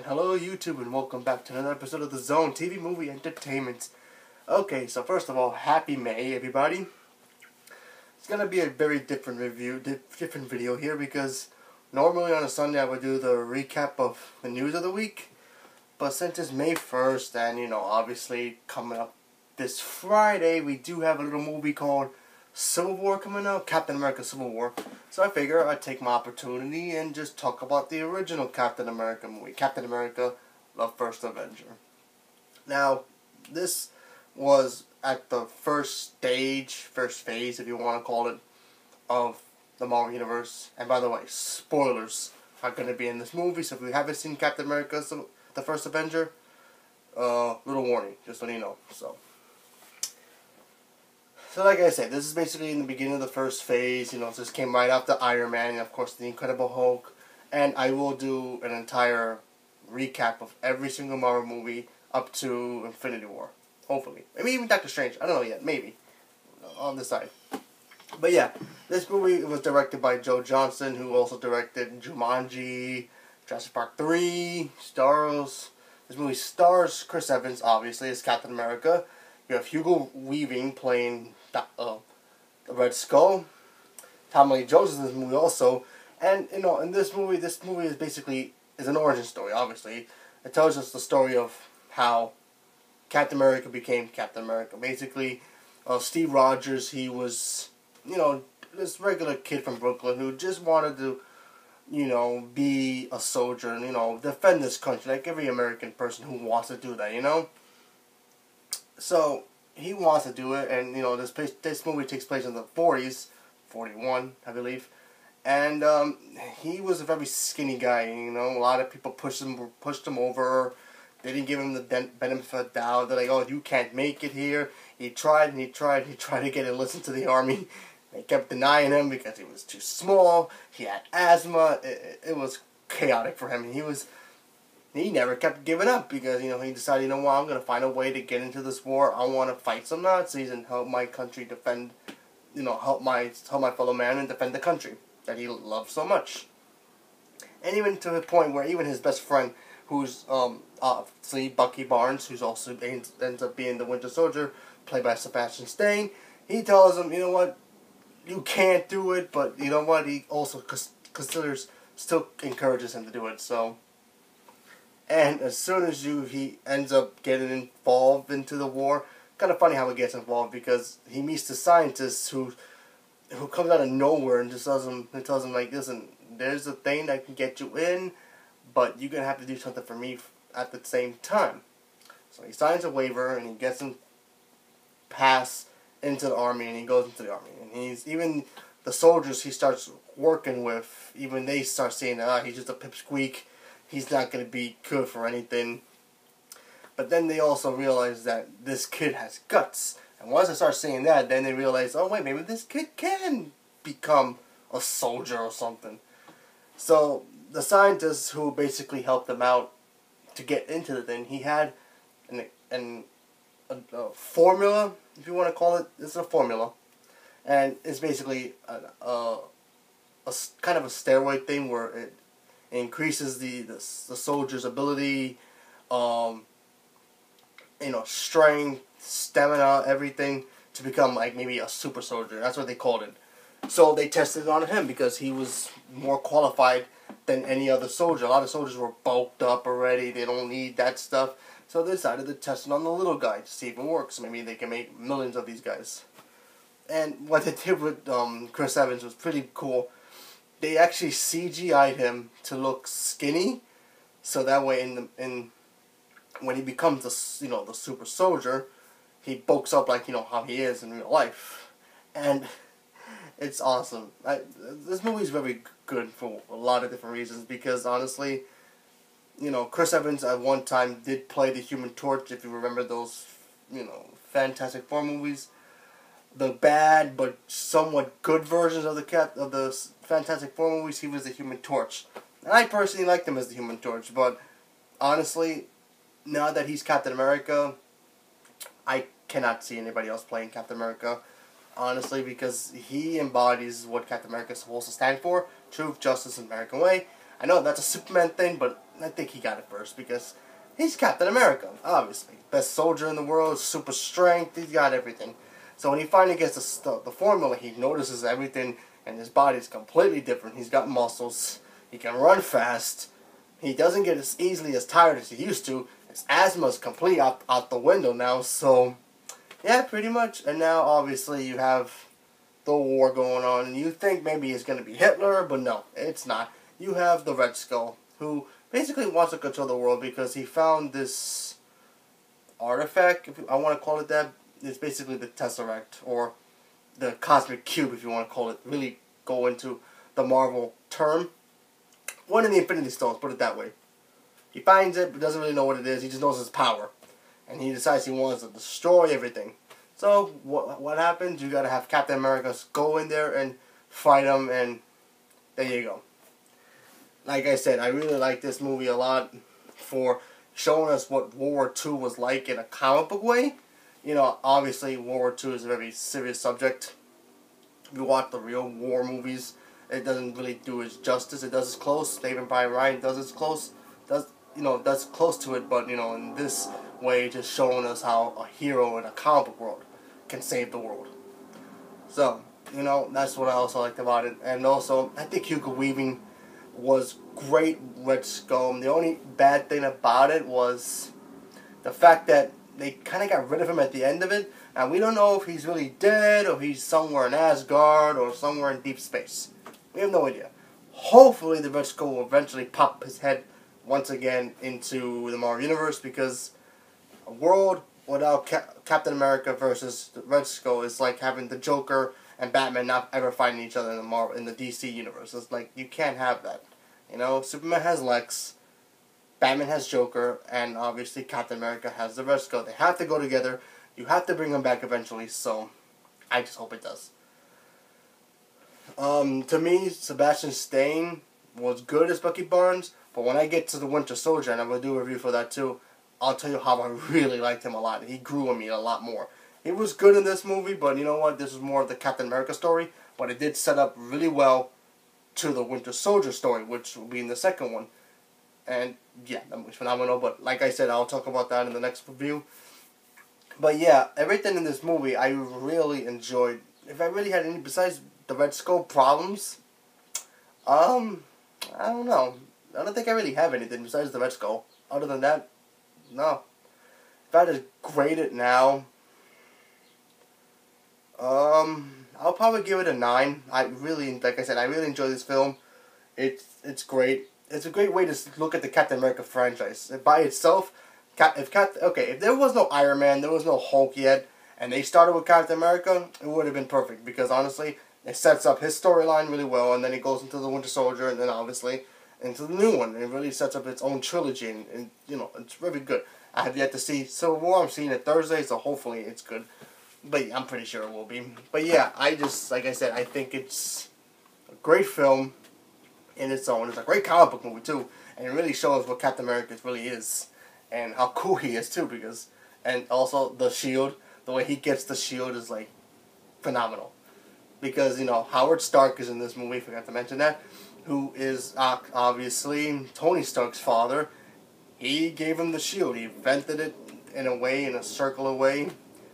Hello YouTube and welcome back to another episode of The Zone TV Movie Entertainment. Okay, so first of all, happy May everybody. It's gonna be a very different video here because normally on a Sunday I would do the recap of the news of the week. But since it's May 1st and obviously coming up this Friday, we do have a little movie called Civil War coming out, Captain America Civil War. So I figure I'd take my opportunity and just talk about the original Captain America movie, Captain America, the First Avenger. Now, this was at the first phase, if you want to call it, of the Marvel Universe. And by the way, spoilers are going to be in this movie, so if you haven't seen Captain America, the First Avenger, little warning, just letting you know. So like I said, this is basically in the beginning of the first phase. This came right after Iron Man and of course the Incredible Hulk. And I will do an entire recap of every single Marvel movie up to Infinity War. Hopefully. Maybe even Doctor Strange. I don't know yet. Maybe. I'll decide. But yeah, this movie was directed by Joe Johnston, who also directed Jumanji, Jurassic Park 3, Stars. This movie stars Chris Evans, obviously, as Captain America. You have Hugo Weaving playing the Red Skull. Tommy Lee Jones is in this movie also. And, in this movie is basically an origin story, obviously. It tells us the story of how Captain America became Captain America. Basically, Steve Rogers, he was, this regular kid from Brooklyn who just wanted to, be a soldier and, defend this country like every American person who wants to do that, So, he wants to do it, and, this movie takes place in the 40s, 41, I believe, and, he was a very skinny guy, a lot of people pushed him over, they didn't give him the benefit of the doubt, they're like, oh, you can't make it here. He tried to get enlisted to the army. They kept denying him because he was too small, he had asthma, it was chaotic for him, and he never kept giving up because, he decided, what, I'm going to find a way to get into this war. I want to fight some Nazis and help my country defend, help my fellow man and defend the country that he loves so much. And even to the point where even his best friend, who's, obviously Bucky Barnes, who's also ends up being the Winter Soldier, played by Sebastian Stan, he tells him, what, you can't do it, but you know what, he also still encourages him to do it, so. And as soon as he ends up getting involved into the war, kind of funny how he gets involved because he meets the scientist who comes out of nowhere and just tells him like, listen, there's a thing that can get you in, but you're gonna have to do something for me at the same time. So he signs a waiver and he gets him passed into the army and he goes into the army and even the soldiers he starts working with, even they start saying, he's just a pipsqueak. He's not going to be good for anything. But then they also realize that this kid has guts. And once they start saying that, then they realize, oh wait, maybe this kid can become a soldier or something. So the scientist who basically helped them out to get into the thing, he had a formula, if you want to call it. It's a formula. And it's basically a kind of a steroid thing where it increases the soldier's ability, strength, stamina, everything to become like maybe a super soldier. That's what they called it. So they tested it on him because he was more qualified than any other soldier. A lot of soldiers were bulked up already. They don't need that stuff. So they decided to test it on the little guy to see if it works. Maybe they can make millions of these guys. And what they did with Chris Evans was pretty cool. They actually CGI'd him to look skinny, so that way when he becomes the super soldier, he bulks up like how he is in real life, and it's awesome. This movie is very good for a lot of different reasons because honestly, Chris Evans at one time did play the Human Torch. If you remember those, Fantastic Four movies. The bad but somewhat good versions of the Fantastic Four movies, he was the Human Torch. And I personally liked him as the Human Torch, but honestly, now that he's Captain America, I cannot see anybody else playing Captain America, honestly, because he embodies what Captain America is supposed to stand for: truth, justice, and American way. I know that's a Superman thing, but I think he got it first because he's Captain America, obviously. Best soldier in the world, super strength, he's got everything. So when he finally gets the formula, he notices everything, and his body's completely different. He's got muscles, he can run fast, he doesn't get as easily as tired as he used to. His asthma's complete out the window now, so yeah, pretty much. And now, obviously, you have the war going on, and you think maybe it's going to be Hitler, but no, it's not. You have the Red Skull, who basically wants to control the world because he found this artifact, if I want to call it that. It's basically the Tesseract, or the Cosmic Cube, if you want to call it, really go into the Marvel term. One of the Infinity Stones, put it that way. He finds it, but doesn't really know what it is. He just knows its power. And he decides he wants to destroy everything. So, what happens? You gotta have Captain America go in there and fight him, and there you go. Like I said, I really like this movie a lot for showing us what World War II was like in a comic book way. You know, obviously, World War II is a very serious subject. If you watch the real war movies, it doesn't really do its justice. It does its close. Saving Private Ryan does its close. Does close to it, but, in this way, just showing us how a hero in a comic book world can save the world. So, that's what I also liked about it. And also, I think Hugo Weaving was great Red Skull. The only bad thing about it was the fact that they kind of got rid of him at the end of it. And we don't know if he's really dead, or he's somewhere in Asgard, or somewhere in deep space. We have no idea. Hopefully the Red Skull will eventually pop his head once again into the Marvel Universe, because a world without Captain America versus the Red Skull is like having the Joker and Batman not ever fighting each other in the DC Universe. It's like, you can't have that. Superman has Lex, Batman has Joker, and obviously Captain America has the Red Skull. They have to go together. You have to bring them back eventually, so I just hope it does. To me, Sebastian Stan was good as Bucky Barnes, but when I get to the Winter Soldier, and I'm going to do a review for that too, I'll tell you how I really liked him a lot. He grew on me a lot more. He was good in this movie, but you know what? This was more of the Captain America story, but it did set up really well to the Winter Soldier story, which will be in the second one. And yeah, that movie's phenomenal, but like I said, I'll talk about that in the next review. But yeah, everything in this movie I really enjoyed. If I really had any, besides the Red Skull problems, I don't know. I don't think I really have anything besides the Red Skull. Other than that, no. If I had to grade it now, I'll probably give it a 9. Like I said, I really enjoy this film. It's great. It's a great way to look at the Captain America franchise. By itself, if there was no Iron Man, there was no Hulk yet, and they started with Captain America, it would have been perfect, because honestly, it sets up his storyline really well, and then it goes into the Winter Soldier, and then obviously into the new one. It really sets up its own trilogy, and it's really good. I have yet to see Civil War. I'm seeing it Thursday, so hopefully it's good. But yeah, I'm pretty sure it will be. But yeah, like I said, I think it's a great film in its own. It's a great comic book movie too, and it really shows what Captain America really is, and how cool he is too. And also the shield, the way he gets the shield is like phenomenal. Because Howard Stark is in this movie. Forgot to mention that. Who is obviously Tony Stark's father. He gave him the shield. He invented it in a circular way.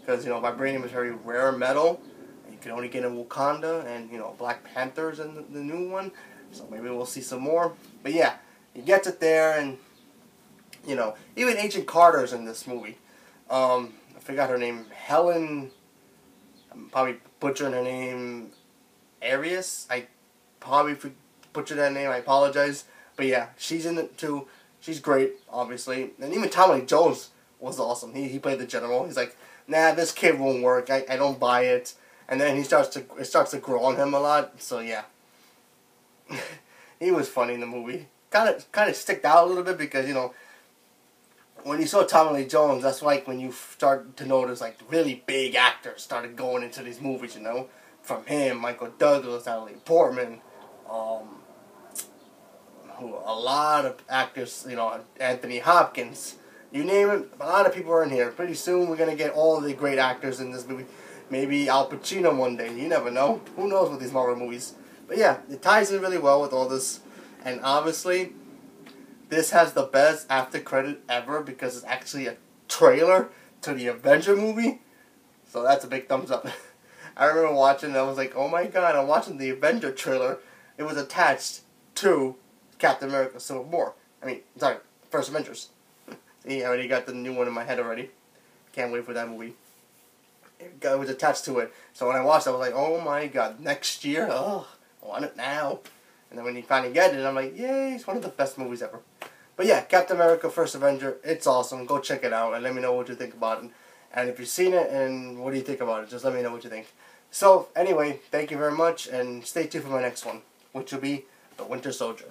Because, vibranium is very rare metal. You can only get in Wakanda, and, Black Panther's in the new one. So maybe we'll see some more. But yeah, he gets it there, and, even Agent Carter's in this movie. I forgot her name. Helen, I'm probably butchering her name, Arias. I probably butchered that name, I apologize. But yeah, she's in it too. She's great, obviously. And even Tommy Lee Jones was awesome. He played the general. He's like, nah, this kid won't work. I don't buy it. And then it starts to grow on him a lot. So yeah, he was funny in the movie. Kind of sticked out a little bit because when you saw Tommy Lee Jones, that's like when you start to notice like really big actors started going into these movies. From him, Michael Douglas, Natalie Portman, a lot of actors. Anthony Hopkins. You name it, a lot of people are in here. Pretty soon we're going to get all the great actors in this movie. Maybe Al Pacino one day. You never know. Who knows with these Marvel movies. But yeah, it ties in really well with all this. And obviously, this has the best after credit ever because it's actually a trailer to the Avenger movie. So that's a big thumbs up. I remember watching it, I was like, oh my god, I'm watching the Avenger trailer. It was attached to Captain America Civil War. I mean, sorry, First Avengers. See, I already got the new one in my head already. Can't wait for that movie. It was attached to it. So when I watched it, I was like, oh my god, next year? Oh, I want it now. And then when you finally get it, I'm like, yay, it's one of the best movies ever. But yeah, Captain America First Avenger, it's awesome. Go check it out and let me know what you think about it. And if you've seen it, and what do you think about it? Just let me know what you think. So, anyway, thank you very much, and stay tuned for my next one, which will be The Winter Soldier.